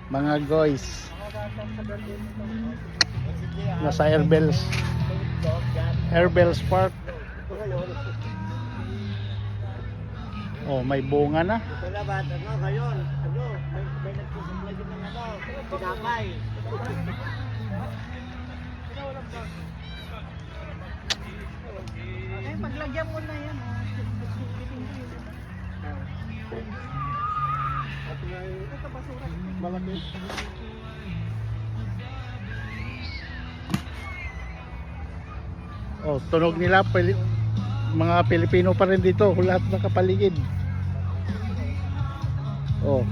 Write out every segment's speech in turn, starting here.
Mga guys. Nasa Airbells Park. Oh, may bunga na. Wala ba? Ngayon, may nagsusupply din ng tinapay. Paglagyan mo na yan. Ito basura. Malaki. Oh, tunog nila mga Pilipino pa rin dito, lahat nakapaligid. Oh.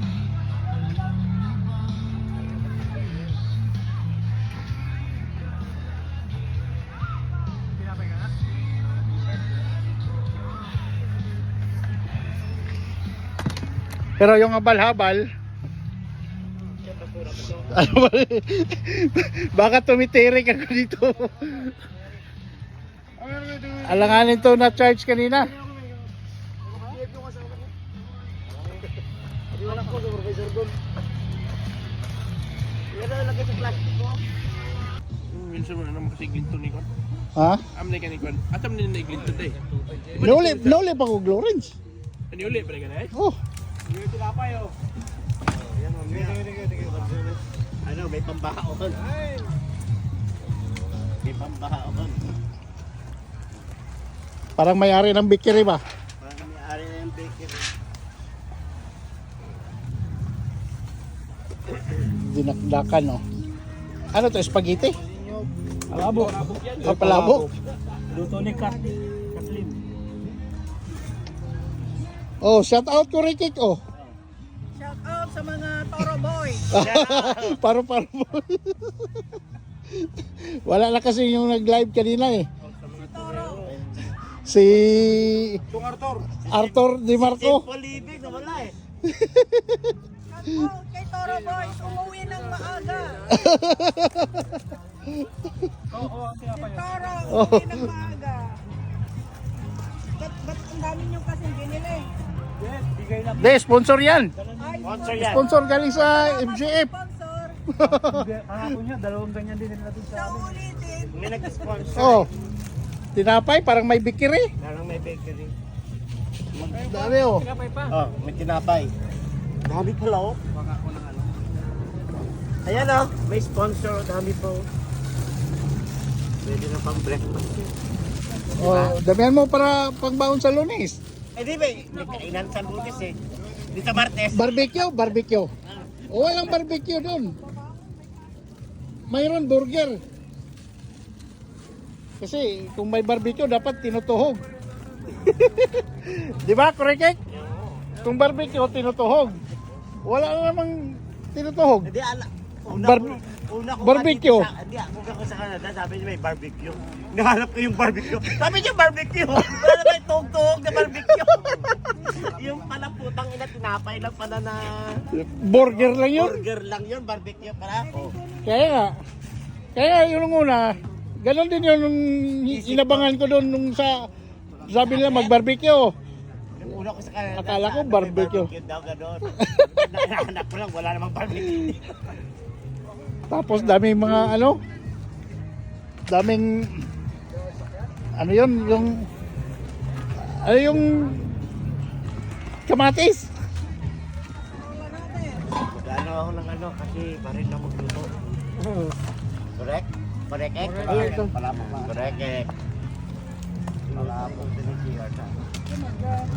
Pero yung habal-habal, ano ba? Baka tumitirik ako dito. Alanganin to na charge kanina. Hindi wala ko, supervisor doon. Yan na lagay sa plastic ko. Minsan mo na naman kasi glinto ni Kon. Ha? Amne ka ni Kon. Atam din na glinto day. Nauli pa ko Glorens. Ani uli pa ka na eh. Oh. Yung tinapay oh. Yan mamaya. Ano, may pambahaon. May pambahaon. Parang may-ari ng bakery ba? Parang may-ari na yung bakery. Dinakdakan, oh. Ano to, spaghetti? Palabok. Ah, palabok. Luto ni Kathleen. Oh, shout out ko Rikik, oh. Shout out sa mga Toro Boys. Paro-paro. Wala na kasi yung nag-live kanina eh. Toro. Si Tung Arthur Di Marco. Simple living na wala eh. Shout out kay Toro Boys. Umuwi ng maaga. Si Toro, umuwi ng maaga. Ba't ang dami nyo kasi binili? Bigay na. De, sponsor yan. Ay, Sponsor yan. Sponsor galing sa MGF. Sponsor. Kahapon niya, dalawang ganyan din natin Sa ulitin. May nag-sponsor. Oh. Tinapay, parang may bakery. Parang may bakery. Dami, oh. Oh, may tinapay. Dami pala oh. Ayan oh, may sponsor. Dami po. Pwede na pang breakfast. Oh, damihan mo para pagbaon sa Lunes. Eh di ba, may kainan sa Lunes eh. Di sa Martes. Barbecue. O, walang barbecue doon. Mayroon burger. Kasi kung may barbecue, dapat tinutuhog. Di ba, Kurekek? Kung barbecue, tinutuhog. Wala na namang tinutuhog. Hindi, una ko Barbecue. Hindi, ako sa Canada, sabi niya may barbecue. Nahanap ko yung barbecue. Sabi niya barbecue. Wala naman yung tuhog-tuhog na barbecue. Yung pala putang ina, tinapay lang pala na Burger lang yun. burger lang yun, barbecue pala. Oh. Kaya yung una, ganon din yun nung inabangan ko doon nung sabi nila mag-barbecue. Yung una ko sa Canada, Akala ko may barbecue. daw, gano'n. Nahanap ko lang, wala namang barbecue. Tapos daming mga daming yung kamatis. Gano ako ng kasi parin lang magluto. Correct? Correct eh? Correct eh. Palabok din ang CR sa.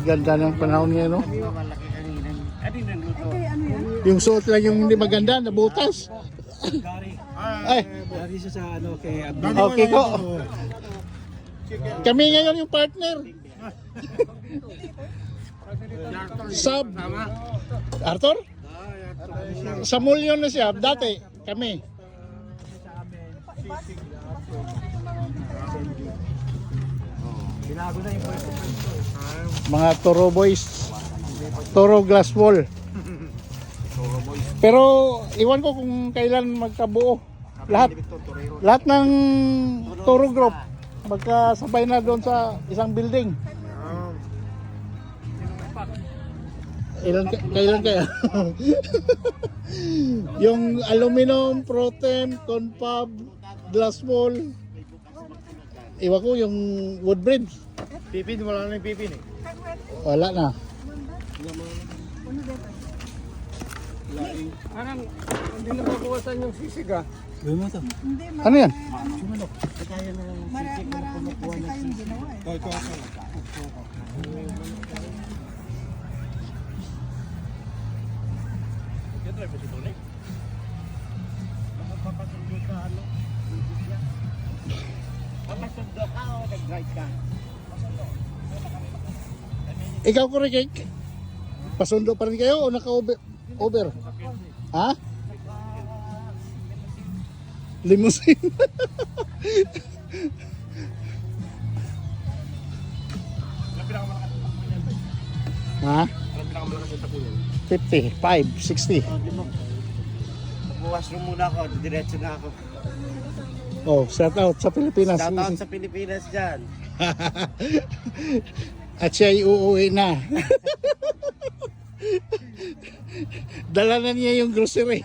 Ganda ng panahon ngayon, no? Hindi ba malaki kanina? Adi nang luto. Yung suot lang yung hindi maganda, nabutas. Ay, Dari siya sa kay okay ko. Kami ngayon yung partner. Sab. Arthur? Sa Mulyon na siya, dati kami. Binago na yung pwesto. Mga Toro Boys. Toro Glass Wall. Pero iwan ko kung kailan magkabuo. Lahat ng Toro Group magkasabay na doon sa isang building. Kailan kaya? Yung aluminum, Protem, Confab, glass wall. Iwan ko yung wood bridge. Pipin, wala na yung pipin eh. Wala na. Parang hindi na mabawasan yung sisig ah. Hindi, Ano yan? marami kasi tayong ginawa eh. Papasundo ka o nag-drive ka? Ikaw ko rin, pasundo pa rin kayo o naka-over? Over? Ha? Limousine. Ha? Alam pinakamalakas yung tapunan. 50, 5, 60. Mag-washroom muna ako, diretso na ako. Oh, shout out sa Pilipinas. Shout out sa Pilipinas dyan. At siya ay uuwi na. Dala na niya yung grocery.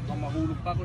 Baka mahulog pa ako.